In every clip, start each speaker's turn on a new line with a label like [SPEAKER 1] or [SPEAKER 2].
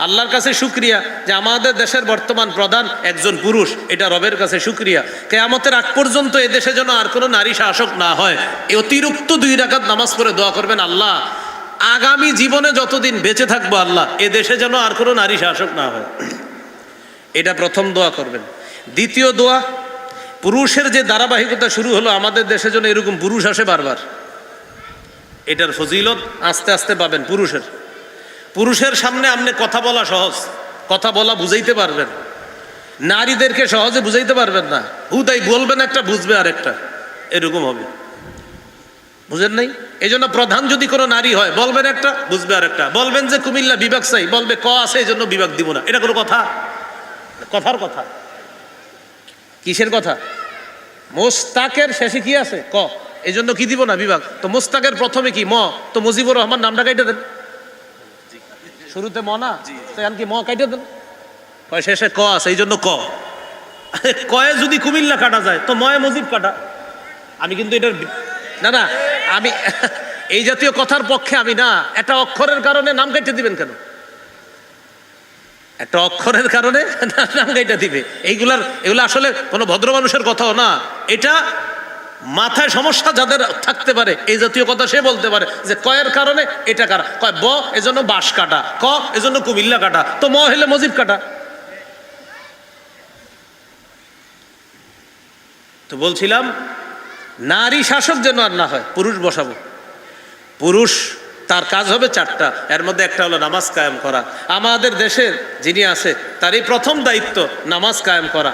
[SPEAKER 1] আল্লাহর কাছে শুকরিয়া যে আমাদের দেশের বর্তমান প্রধান একজন পুরুষ, এটা রবের কাছে শুকরিয়া। কিয়ামতের আগ পর্যন্ত এ দেশে যেন আর কোনো নারী শাসক না হয়, এই অতিরিক্ত 2 রাকাত নামাজ পড়ে দোয়া করবেন, আল্লাহ আগামী জীবনে যতদিন বেঁচে থাকবো আল্লাহ এ দেশে যেন আর কোনো নারী শাসক না হয়। এটা প্রথম দোয়া করবেন। দ্বিতীয় দোয়া, পুরুষের যে ধারাবাহিকতা শুরু হলো আমাদের দেশে যেন এরকম পুরুষ আসে বারবার। এটার ফজিলত আস্তে আস্তে পাবেন। পুরুষের সামনে আপনি কথা বলা সহজ, কথা বলা বুঝাইতে পারবেন, নারীদেরকে সহজে বুঝাইতে পারবেন না। হুদাই বলবেন একটা, বুঝবে আর একটা, এরকম হবে। বুঝেন নাই? এই জন্য প্রধান যদি কোনো নারী হয় বলবেন একটা, বুঝবে আর একটা। বলবেন যে কুমিল্লা বিভাগ চাই, বলবে ক আছে এই জন্য বিভাগ দিব না। এটা কোনো কথা? কথার কথা? কিসের কথা? মোস্তাকের শেষে কি আছে? ক, এই জন্য কি দিব না বিভাগ। তো মোস্তাকের প্রথমে কি? ম। তো মুজিবুর রহমান নামটা কাইটে দেন, শুরুতে ম না, তো এখন কি ম কাইটে দেন। শেষে ক আছে এই জন্য ক। কয়ে যদি কুমিল্লা কাটা যায় তো ময়ে মুজিব কাটা। আমি কিন্তু এটার না না, আমি এই জাতীয় কথার পক্ষে আমি না। একটা অক্ষরের কারণে নাম কাইটে দিবেন কেন? একটা অক্ষরের কারণে নাম গাইটা দিবে, এগুলো আসলে কোনো ভদ্র মানুষের কথাও না। এটা মাথায় সমস্যা যাদের থাকতে পারে এই জাতীয় কথা সে বলতে পারে যে কয়ের কারণে এটা কাটা। কয় ব এজন্য বাঁশ কাটা, ক এজন্য কুমিল্লা কাটা, তো ম হলে মজিব কাটা। তো বলছিলাম নারী শাসক যেন আর না হয়, পুরুষ বসাবো। পুরুষ তার কাজ হবে 4টা, এর মধ্যে একটা হলো নামাজ কায়েম করা। আমাদের দেশের যিনি আছে তারই প্রথম দায়িত্ব নামাজ কায়েম করা।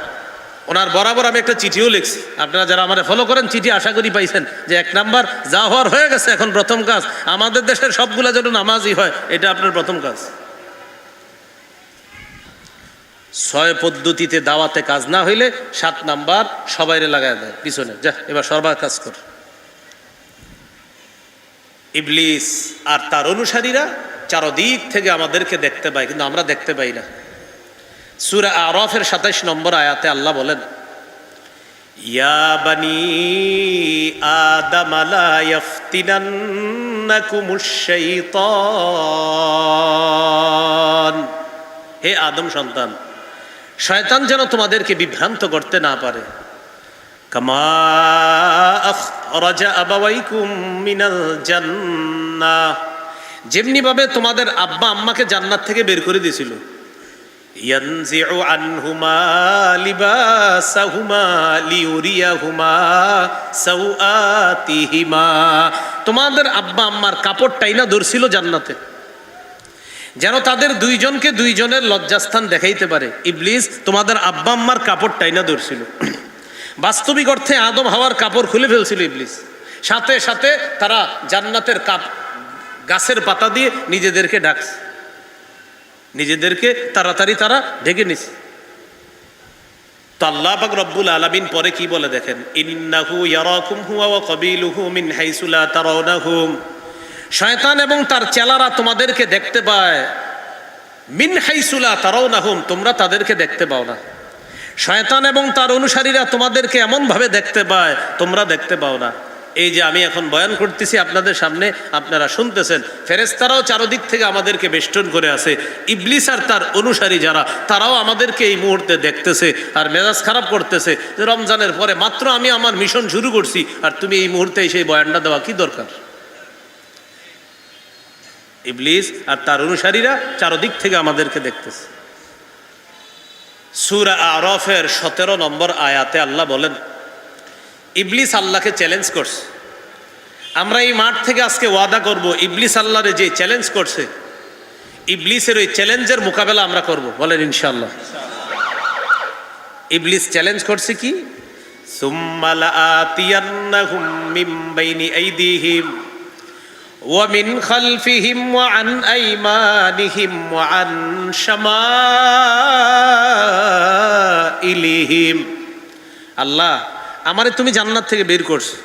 [SPEAKER 1] ওনার বরাবর আমি একটা চিঠিও লিখছি, আপনারা যারা আমাদের ফলো করেন চিঠি আশা করি পাইছেন, যে 1 নাম্বার যা হওয়ার হয়ে গেছে, এখন প্রথম কাজ আমাদের দেশের সবগুলা যেন নামাজই হয়, এটা আপনার প্রথম কাজ। 6 পদ্ধতিতে দাওয়াতে কাজ না হইলে 7 নাম্বার সবাইরে লাগায় দেয় পিছনে, যা এবার সবার কাজ কর। ইবলিস আর তার অনুসারীরা চারদিক থেকে আমাদেরকে দেখতে পায়, কিন্তু আমরা দেখতে পাই না। সূরা আরাফের 27 নম্বর আয়াতে আল্লাহ বলেন, ইয়া বানি আদম লা ইয়াফতিনান্নাকুমুশ শাইতান, হে আদম সন্তান, শয়তান যেন তোমাদেরকে বিভ্রান্ত করতে না পারে। কামা আখরাজা আবাওয়াইকুম মিনাল জান্নাহ, যেমনি ভাবে তোমাদের আব্বা আম্মাকে জান্নাত থেকে বের করে দিয়েছিল। ইয়ানজিউ আনহুমা লিবাসাহুমা লিউরিয়াহুমা সাওআতিহিমা, তোমাদের আব্বা আম্মার কাপড়টাই না ধরছিল জান্নাতে, যেন তাদের দুইজনকে দুইজনের লজ্জাস্থান দেখাইতে পারে। ইবলিস তোমাদের আব্বা আম্মার কাপড়টাই না ধরছিল। বাস্তবিক অর্থে আদম হাওয়ার কাপড় খুলে ফেলছিল ইবলিস। সাথে সাথে তারা জান্নাতের গাছের পাতা দিয়ে নিজেদেরকে ঢাকছে, নিজেদেরকে তাড়াতাড়ি তারা ঢেকে নিছে। তো আল্লাহ পাক রব্বুল আলামিন পরে কি বলে দেখেন, ইন্নাহু ইয়ারাকুম হুয়া ওয়া কাবিলুহু মিন হাইসু লা তারাউনাহুম, শয়তান এবং তার চেলারা তোমাদেরকে দেখতে পায়। মিন হাইসু লা তারাউনাহুম, তোমরা তাদেরকে দেখতে পাও না। শয়তান এবং তার অনুসারীরা তোমাদেরকে এমন ভাবে দেখতে পায়, তোমরা দেখতে পাও না। এই যে আমি এখন বয়ান করতেছি আপনাদের সামনে, আপনারা শুনতেছেন, ফেরেশতারাও চারদিক থেকে আমাদেরকে বেষ্টন করে আছে। ইবলিস আর তার অনুসারী যারা, তারাও আমাদেরকে এই মুহূর্তে দেখতেছে আর মেজাজ খারাপ করতেছে যে রমজানের পরে মাত্র আমি আমার মিশন শুরু করছি, আর তুমি এই মুহূর্তে সেই বয়ানটা দেওয়া কি দরকার? ইবলিস আর তার অনুসারীরা চারদিক থেকে আমাদেরকে দেখতেছে। সূরা আরাফের 17 নম্বর আয়াতে আল্লাহ বলেন, ইবলিস আল্লাহকে চ্যালেঞ্জ করছে। আমরা এই মাঠ থেকে আজকে ওয়াদা করব, ইবলিস আল্লাহরে যে চ্যালেঞ্জ করছে, ইবলিসের ওই চ্যালেঞ্জের মোকাবেলা আমরা করব। বলেন ইনশাআল্লাহ। ইবলিস চ্যালেঞ্জ করছে কি, সুম্মা লাআতিয়ান্নাহুম মিন বাইনি আইদিহিম ওয়া মিন খালফিহিম ওয়া আন আইমানিহিম ওয়া আন শামাইলিহিম। আল্লাহ, আমারে তুমি জান্নাত থেকে বের করছো,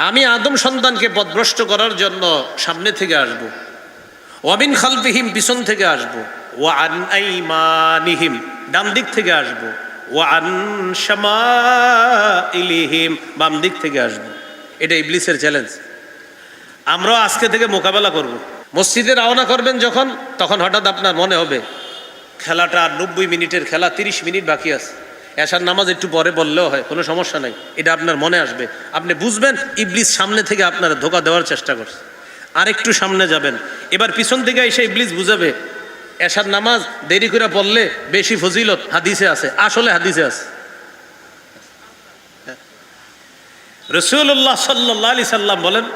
[SPEAKER 1] আমি আদম সন্তানকে পথভ্রষ্ট করার জন্য সামনে থেকে আসব, ওয়া মিন খালফিহিম পিছন থেকে আসব, ওয়া আন আইমানিহিম ডান দিক থেকে আসব, ওয়া আন শামাইলিহিম বাম দিক থেকে আসব। এটা ইবলিসের চ্যালেঞ্জ। আমরাও আজকে থেকে মোকাবেলা করব। মসজিদে রওনা করবেন যখন, তখন হঠাৎ আপনার মনে হবে খেলাটা আর 90 মিনিটের খেলা, 30 মিনিট বাকি আছে, এশার নামাজ একটু পরে বললেও হয়, কোনো সমস্যা নাই। এটা আপনার মনে আসবে, আপনি বুঝবেন ইবলিস সামনে থেকে আপনার ধোঁকা দেওয়ার চেষ্টা করছে। আর একটু সামনে যাবেন, এবার পিছন থেকে এসে ইবলিস বুঝাবে এশার নামাজ দেরি করে পড়লে বেশি ফজিলত হাদিসে আছে, আসলে হাদিসে আছে। রাসূলুল্লাহ সাল্লাল্লাহু আলাইহি সাল্লাম বলেন,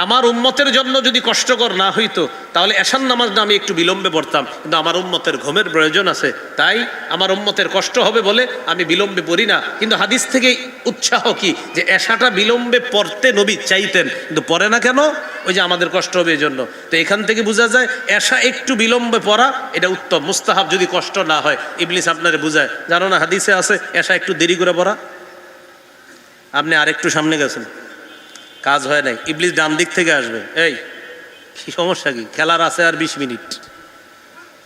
[SPEAKER 1] আমার উম্মতের জন্য যদি কষ্টকর না হইতো তাহলে এশার নামাজটা আমি একটু বিলম্বে পড়তাম, কিন্তু আমার উম্মতের ঘুমের প্রয়োজন আছে, তাই আমার উম্মতের কষ্ট হবে বলে আমি বিলম্বে পড়ি না। কিন্তু হাদিস থেকে উৎসাহ কি, যে এশাটা বিলম্বে পড়তে নবী চাইতেন, কিন্তু পড়ে না কেন? ওই যে আমাদের কষ্ট হবে এই জন্য। তো এখান থেকে বোঝা যায় এশা একটু বিলম্বে পড়া এটা উত্তম, মুস্তাহাব, যদি কষ্ট না হয়। ইবলিস আপনারে বুঝায়, জানো না হাদিসে আছে এশা একটু দেরি করে পড়া। আপনি আরেকটু সামনে গেছেন, কাজ হয় নাই, ইবলিস ডান দিক থেকে আসবে, এই কি সমস্যা, কি খেলার আছে আর 20 মিনিট,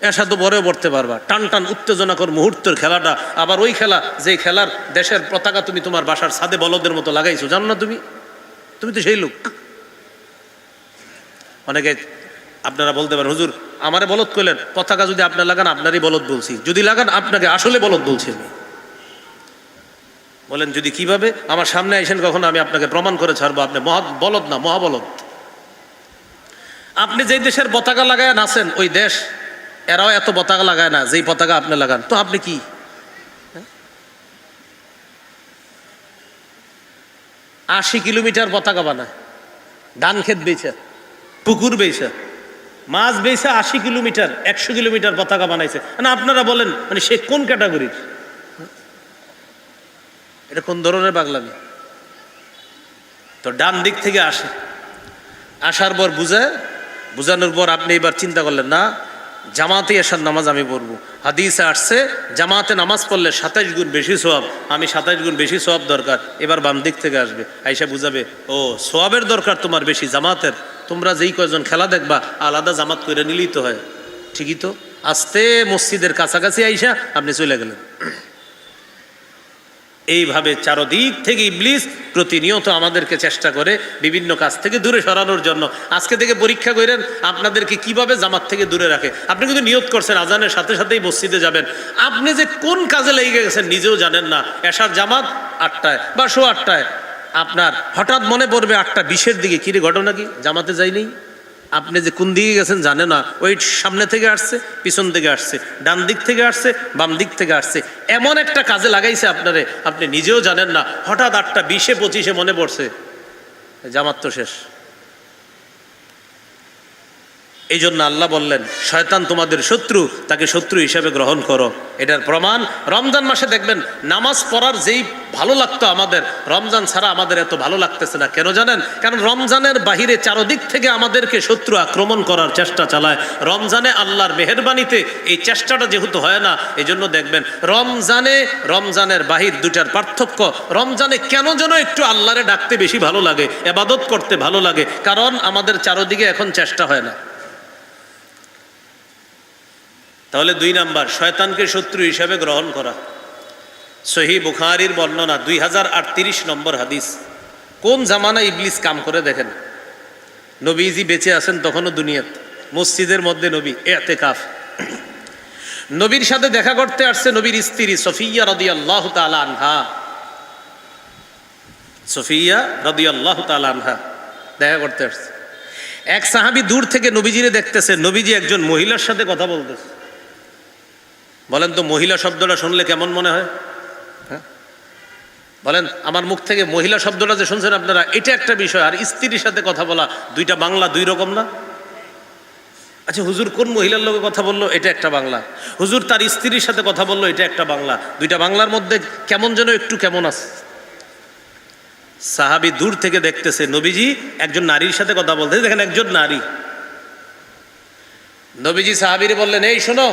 [SPEAKER 1] এসা তো বড়ও পড়তে পারবা। টান টান উত্তেজনাকর মুহূর্তের খেলাটা, আবার ওই খেলা যে খেলার দেশের পতাকা তুমি তোমার বাসার ছাদে বলদের মতো লাগাইছো, জানো না তুমি তো সেই লোক। অনেকে আপনারা বলতে পারেন, হুজুর আমারে বলদ করলেন, পতাকা যদি আপনার লাগান আপনারই বলদ বলছি, যদি লাগান আপনাকে আসলে বলদ বলছি আমি। বলেন যদি কিভাবে? আমার সামনে আইসেন কখনো, আমি আপনাকে প্রমাণ করে ছাড়বো আপনি বলদ না, মহাবলদ। আপনি যেই দেশের পতাকা লাগায় নাচেন, ওই দেশ এরাও এত পতাকা লাগায় না যেই পতাকা আপনি লাগান, তো আপনি কি? 80 কিলোমিটার পতাকা বানায়, ধান ক্ষেত বেচা, পুকুর বেচা, মাছ বেচা, 80 কিলোমিটার 100 কিলোমিটার পতাকা বানাইছে। না আপনারা বলেন মানে সে কোন ক্যাটাগরির? এটা কোন ধরনের পাগলামি? তো ডান দিক থেকে আসে, আসার পর বুঝানোর পর আপনি এবার চিন্তা করলেন, না জামাতে এশার নামাজ আমি পড়বো, হাদিসে আসছে জামাতে নামাজ পড়লে 27 গুণ বেশি সওয়াব, আমি 27 গুণ বেশি সওয়াব দরকার। এবার বাম দিক থেকে আসবে, আইসা বুঝাবে, ও সওয়াবের দরকার তোমার বেশি জামাতের, তোমরা যেই কয়জন খেলা দেখবা আলাদা জামাত করে নিলেই তো হয়। ঠিকই তো, আস্তে মসজিদের কাছাকাছি আইসা আপনি চলে গেলেন। এইভাবে চারদিক থেকে ইবলিস প্রতিনিয়ত আমাদেরকে চেষ্টা করে বিভিন্ন কাজ থেকে দূরে সরানোর জন্য। আজকে থেকে পরীক্ষা করেন আপনাদেরকে কিভাবে জামাত থেকে দূরে রাখে। আপনি কিন্তু নিয়ত করছেন আজানের সাথে সাথেই মসজিদে যাবেন, আপনি যে কোন কাজে লেগে গেছেন নিজেও জানেন না। এশার জামাত 8টায় বা 8:15, আপনার হঠাৎ মনে পড়বে 8:20 দিকে, কিরে ঘটনা কি, জামাতে যাইনি। আপনি যে কোন দিকে গেছেন জানে না, ওই সামনে থেকে আসছে, পিছন থেকে আসছে, ডান দিক থেকে আসছে, বাম দিক থেকে আসছে, এমন একটা কাজে লাগাইছে আপনারে, আপনি নিজেও জানেন না। হঠাৎ 8:20-25 মনে পড়ছে জামাত তো শেষ। এই জন্য আল্লাহ বললেন, শয়তান তোমাদের শত্রু, তাকে শত্রু হিসাবে গ্রহণ করো। এটার প্রমাণ রমজান মাসে দেখবেন নামাজ পড়ার যেই ভালো লাগতো আমাদের, রমজান ছাড়া আমাদের এত ভালো লাগতেছে না। কেন জানেন? কারণ রমজানের বাহিরে চারদিক থেকে আমাদেরকে শত্রু আক্রমণ করার চেষ্টা চালায়। রমজানে আল্লাহর মেহেরবানিতে এই চেষ্টাটা যেহেতু হয় না, এই জন্য দেখবেন রমজানের বাহির দুটার পার্থক্য। রমজানে কেন যেন একটু আল্লাহরে ডাকতে বেশি ভালো লাগে, ইবাদত করতে ভালো লাগে, কারণ আমাদের চারদিকে এখন চেষ্টা হয় না। তাহলে 2 নাম্বার, শয়তানকে শত্রু হিসাবে গ্রহণ করা। সহিহ বুখারীর বর্ণনা 2038 নম্বর হাদিস। কোন জামানা ইবলিস কাম করে দেখেন। নবীজি বেঁচে আছেন তখনও দুনিয়াতে, মসজিদের মধ্যে নবী ইতিকাফ। নবীর সাথে দেখা করতে আসছে নবীর স্ত্রী সফিয়া রাদিয়াল্লাহু তাআলা আনহা। সফিয়া রাদিয়াল্লাহু তাআলা আনহা দেখা করতে আসছে। এক সাহাবী দূর থেকে নবীজিরে দেখতেছে, নবীজি একজন মহিলার সাথে কথা বলতেছে। বলেন তো মহিলা শব্দটা শুনলে কেমন মনে হয়? হ্যাঁ বলেন, আমার মুখ থেকে মহিলা শব্দটা যে শুনছেন আপনারা, এটা একটা বিষয়। আর স্ত্রীর সাথে কথা বলা, দুইটা বাংলা দুই রকম না? আচ্ছা হুজুর কোন মহিলার লোকে কথা বললো, এটা একটা বাংলা। হুজুর তার স্ত্রীর সাথে কথা বললো, এটা একটা বাংলা। দুইটা বাংলার মধ্যে কেমন যেন একটু কেমন আছে। সাহাবী দূর থেকে দেখতেছে নবীজি একজন নারীর সাথে কথা বলতেছে। দেখেন একজন নারী। নবীজি সাহাবীরে বললেন, এই শোনো,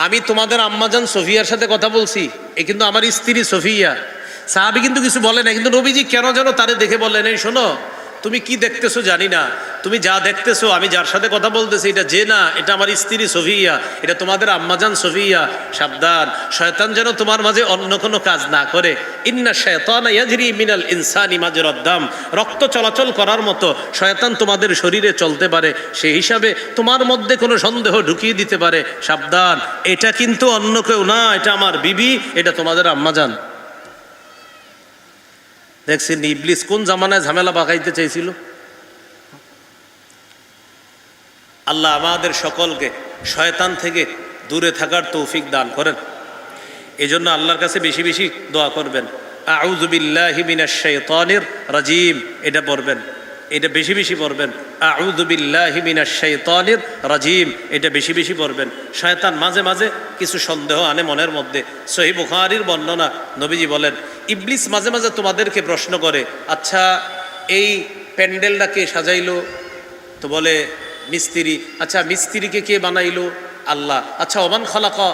[SPEAKER 1] আমি তোমাদের আম্মাজান সফিয়ার সাথে কথা বলছি, এ কিন্তু আমার স্ত্রী সফিয়া। সাহাবী কিন্তু কিছু বলে না, কিন্তু নবীজি কেন যেন তারে দেখে বললেন, এই শোনো, তুমি কি দেখতেছো জানি না, তুমি যা দেখতেছো, আমি যার সাথে কথা বলতেছি এটা যে না, এটা আমার স্ত্রী সফিয়া, এটা তোমাদের আম্মাজান সফিয়া। সাবধান, শয়তান যেন তোমার মাঝে অন্য কোনো কাজ না করে। ইন্না শায়তানা ইয়াজরি মিনাল ইনসানি মাজরাদ দাম, রক্ত চলাচল করার মতো শয়তান তোমাদের শরীরে চলতে পারে, সেই হিসাবে তোমার মধ্যে কোনো সন্দেহ ঢুকিয়ে দিতে পারে। সাবধান, এটা কিন্তু অন্য কেউ না, এটা আমার বিবি, এটা তোমাদের আম্মাজান। দেখছেন ইবলিস কোন জামানায় ঝামেলা পাকাইতে চাইছিল। আল্লাহ আমাদের সকলকে শয়তান থেকে দূরে থাকার তৌফিক দান করেন। এই জন্য আল্লাহর কাছে বেশি বেশি দোয়া করবেন, আউযু বিল্লাহি মিনাশ শাইতানির রাজিম, এটা পড়বেন, এটা বেশি বেশি পড়বেন। আউযু বিল্লাহি মিনাশ শাইতানির রাজিম, এটা বেশি বেশি পড়বেন। শয়তান মাঝে মাঝে কিছু সন্দেহ আনে মনের মধ্যে। সহিহ বুখারীর বর্ণনা, নবীজি বলেন ইবলিস মাঝে মাঝে তোমাদেরকে প্রশ্ন করে, আচ্ছা এই প্যান্ডেলটা কে সাজাইলো? তো বলে মিস্ত্রি। আচ্ছা মিস্ত্রিকে কে বানাইলো? আল্লাহ। আচ্ছা ওমান খালাকা,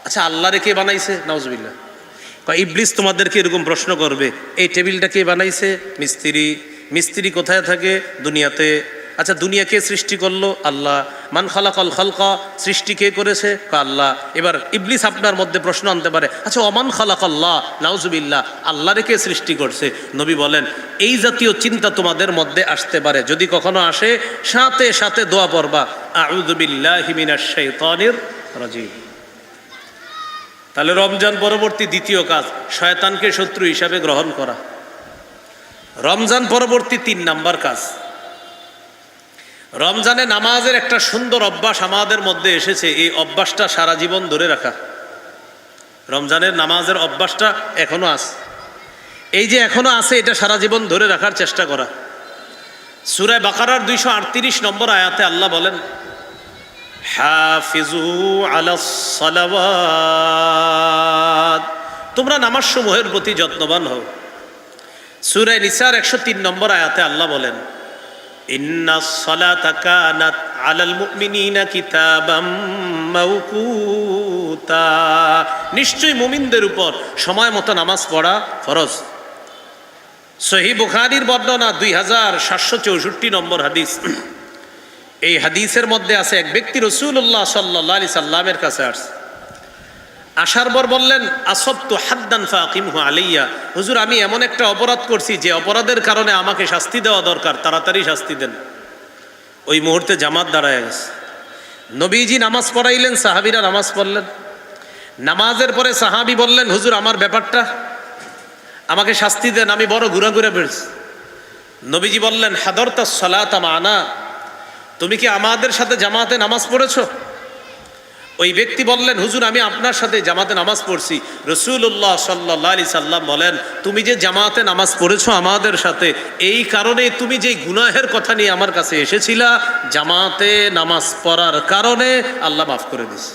[SPEAKER 1] আচ্ছা আল্লাহরে কে বানাইছে? নাউজুবিল্লাহ। ইবলিস তোমাদেরকে এরকম প্রশ্ন করবে, এই টেবিলটা কে বানাইছে? মিস্ত্রি। মিস্ত্রি কোথায় থাকে? দুনিয়াতে। আচ্ছা দুনিয়া কে সৃষ্টি করলো? আল্লাহ। মান খালাকাল খালকা, সৃষ্টি কে করেছে? আল্লাহ। এবার ইবলিস আপনার মধ্যে প্রশ্ন আনতে পারে, আচ্ছা ওমান খালাকাল্লাহ, নাউজুবিল্লাহ, আল্লাহরে কে সৃষ্টি করছে? নবী বলেন এই জাতীয় চিন্তা তোমাদের মধ্যে আসতে পারে, যদি কখনো আসে সাথে সাথে দোয়া পড়বা, আউযু বিল্লাহি মিনাশ শাইতানির রাজিম। তাহলে রমজান পরবর্তী দ্বিতীয় কাজ, শয়তানকে শত্রু হিসাবে গ্রহণ করা। রমজান পরবর্তী 3 নাম্বার কাজ, রমজানে নামাজের একটা সুন্দর অভ্যাস আমাদের মধ্যে এসেছে, এই অভ্যাসটা সারা জীবন ধরে রাখা। রমজানের নামাজের অভ্যাসটা এখনো আছে, এই যে এখনো আছে, এটা সারা জীবন ধরে রাখার চেষ্টা করা। সূরা বাকারার 238 নম্বর আয়াতে আল্লাহ বলেন, হাফিজু আলাস সালাওয়াত, তোমরা নামাজ সমূহের প্রতি যত্নবান হও। সূরা নিসার 103 নম্বর আয়াতে আল্লাহ বলেন, ইন্নাস সালাতা কানাত আলাল মুমিনিনা কিতাবাম মাওকুতা, নিশ্চয়ই মুমিনদের উপর সময় মতো নামাজ পড়া ফরজ। সহিহ বুখারীর বর্ণনা 2764 নম্বর হাদিস। এই হাদিসের মধ্যে আছে এক ব্যক্তি রাসূলুল্লাহ সাল্লাল্লাহু আলাইহি সাল্লামের কাছে আসছে, আসার পর বললেন, আসবতু হাদ্দান ফাকিমহু আলাইয়া, হুজুর আমি এমন একটা অপরাধ করছি যে অপরাধের কারণে আমাকে শাস্তি দেওয়া দরকার, তাড়াতাড়ি শাস্তি দেন। ওই মুহূর্তে জামাত দাঁড়ায় গেছে, নবীজি নামাজ পড়াইলেন, সাহাবীরা নামাজ পড়লেন। নামাজের পরে সাহাবী বললেন, হুজুর আমার ব্যাপারটা, আমাকে শাস্তি দেন, আমি বড় ঘুরে বেড়েছি। নবীজি বললেন, হাদরতাস সালাতা মানা, তুমি কি আমাদের সাথে জামাতে নামাজ পড়েছো? ওই ব্যক্তি বললেন, হুজুর আমি আপনার সাথে জামাতে নামাজ পড়ছি। রাসূলুল্লাহ সাল্লাল্লাহু আলাইহি সাল্লাম বলেন, তুমি যে জামাতে নামাজ পড়েছো আমাদের সাথে, এই কারণে তুমি যে গুনাহের কথা নিয়ে আমার কাছে এসেছিলা, জামাতে নামাজ পড়ার কারণে আল্লাহ মাফ করে দিয়েছে।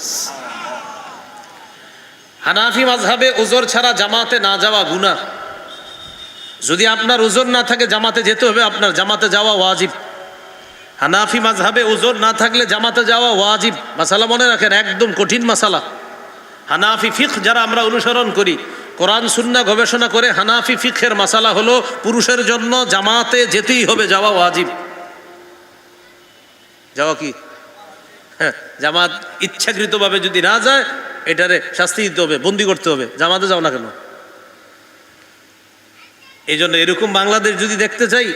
[SPEAKER 1] হানাফি মাযহাবে উযর ছাড়া জামাতে না যাওয়া গুনাহ। যদি আপনার উযর না থাকে জামাতে যেতে হবে, আপনার জামাতে যাওয়া ওয়াজিব। হানাফি মাযহাবে উযর না থাকলে জামাতে যাওয়া ওয়াজিব। মাসালা মনে রাখেন, একদম কঠিন মাসালা। হানাফি ফিকহ যারা আমরা অনুসরণ করি, কোরআন সুন্নাহ গবেষণা করে, হানাফি ফিকহের মাসালা হলো পুরুষের জন্য জামাতে যেতেই হবে, যাওয়া ওয়াজিব। যাওয়া কি? হ্যাঁ, জামাত ইচ্ছাকৃতভাবে যদি না যায় এটারে শাস্তি দিতে হবে, বন্দি করতে হবে। জামাতে যাও না কেন? এই জন্য এরকম বাংলাদেশ যদি দেখতে চাই,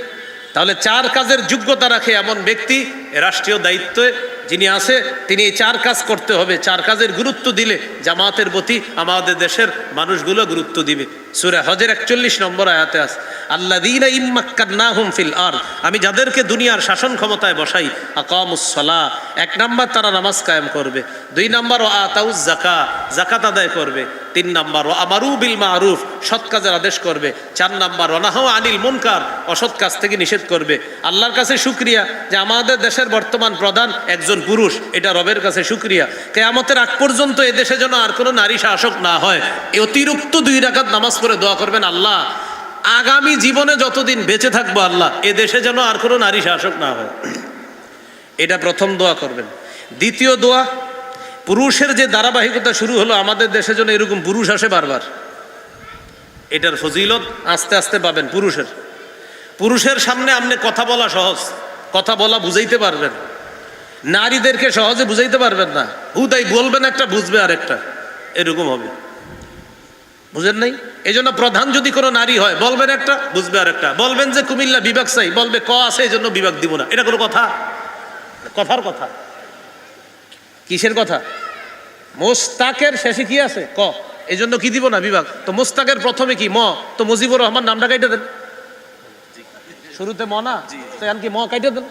[SPEAKER 1] তাহলে 4 কাজের যোগ্যতা রাখে এমন ব্যক্তি রাষ্ট্রীয় দায়িত্বে যিনি আছে, তিনি এই 4 কাজ করতে হবে। 4 কাজের গুরুত্ব দিলে জামাতের প্রতি আমাদের দেশের মানুষগুলো গুরুত্ব দিবে। সূরা হজের 41 নম্বর আয়াতে আছে, আল্লাযীনা ইম্মাক্কান্নাহুম ফিল আরদ, আমি যাদেরকে দুনিয়ার শাসন ক্ষমতায় বসাই, আকামুস সালাহ, 1 নাম্বার তারা নামাজ কায়েম করবে, 2 নাম্বার ওয়া আতাউজ যাকাত, যাকাত আদায় করবে, 3 নাম্বার ওয়া আমারু বিল মারুফ, সৎ কাজের আদেশ করবে, 4 নাম্বার ওয়া নাহাউ আনিল মুনকার, অসৎ কাজ থেকে নিষেধ করবে। আল্লাহর কাছে শুকরিয়া যে আমাদের দেশের বর্তমান প্রধান একজন পুরুষ, এটা রবের কাছে শুকরিয়া। কিয়ামতের আগ পর্যন্ত এ দেশে যেন আর কোনো নারী শাসক না হয়, এই অতিরিক্ত 2 রাকাত নামাজ পড়ে দোয়া করবেন, আল্লাহ আগামী জীবনে যতদিন বেঁচে থাকবো, আল্লাহ এ দেশে যেন আর কোনো নারী শাসক না হয়। এটা প্রথম দোয়া করবেন। দ্বিতীয় দোয়া, পুরুষের যে ধারাবাহিকতা শুরু হলো আমাদের দেশে যেন এরকম পুরুষ আসে বারবার, এটার ফজিলত আস্তে আস্তে পাবেন পুরুষের। পুরুষের সামনে আপনি কথা বলা সহজ, কথা বলা বুঝাইতে পারবেন, নারীদেরকে সহজে বুঝাইতে পারবেন না। হুদাই বলবেন একটা, বুঝবে আর একটা, এরকম হবে। বুঝেন নাই? এই জন্য প্রধান যদি কোনো নারী হয়, বলবেন একটা, বুঝবে আর একটা। বলবেন যে কুমিল্লা বিভাগ চাই, বলবে ক আছে এই জন্য বিভাগ দিব না। এটা কোনো কথা? কথার কথা? কিসের কথা? মোস্তাকের শেষে কি আছে? ক। এই জন্য কি দিব না বিভাগ? তো মোস্তাকের প্রথমে কি? ম। তো মুজিবুর রহমান নামটা কাইটে দেন, শুরুতে ম না, তো এখন কি ম কাইটে দেন?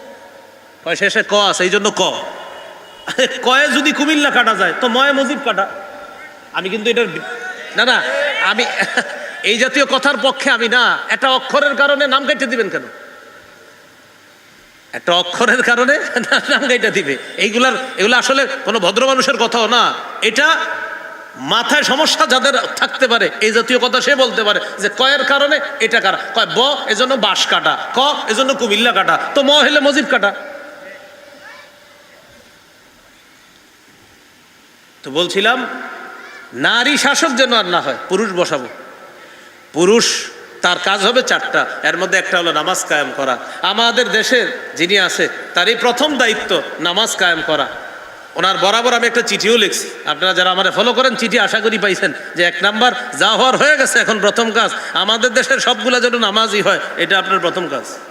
[SPEAKER 1] কয় শেষে ক আছে এই জন্য ক। কয়ে যদি কুমিল্লা কাটা যায় তো ময়ে মুজিব কাটা। আমি কিন্তু এটার না না, আমি এই জাতীয় কথার পক্ষে আমি না। একটা অক্ষরের কারণে নাম কাইটে দিবেন কেন? একটা অক্ষরের কারণে নাম কাইটা দিবে? এগুলো আসলে কোনো ভদ্র মানুষের কথাও না। এটা মাথায় সমস্যা যাদের থাকতে পারে, এই জাতীয় কথা সে বলতে পারে যে কয়ের কারণে এটা কাটা। কয় ব এজন্য বাঁশ কাটা, ক এজন্য কুমিল্লা কাটা, তো ম হলে মজিব কাটা। তো বলছিলাম নারী শাসক যেন আর না হয়, পুরুষ বসাবো। পুরুষ তার কাজ হবে চারটা, এর মধ্যে একটা হলো নামাজ কায়েম করা। আমাদের দেশের যিনি আছে তারই প্রথম দায়িত্ব নামাজ কায়েম করা। ওনার বরাবর আমি একটা চিঠিও লিখছি, আপনারা যারা আমাদের ফলো করেন চিঠি আশা করি পাইছেন, যে 1 নাম্বার যা হওয়ার হয়ে গেছে, এখন প্রথম কাজ আমাদের দেশের সবগুলা যেন নামাজই হয়, এটা আপনার প্রথম কাজ।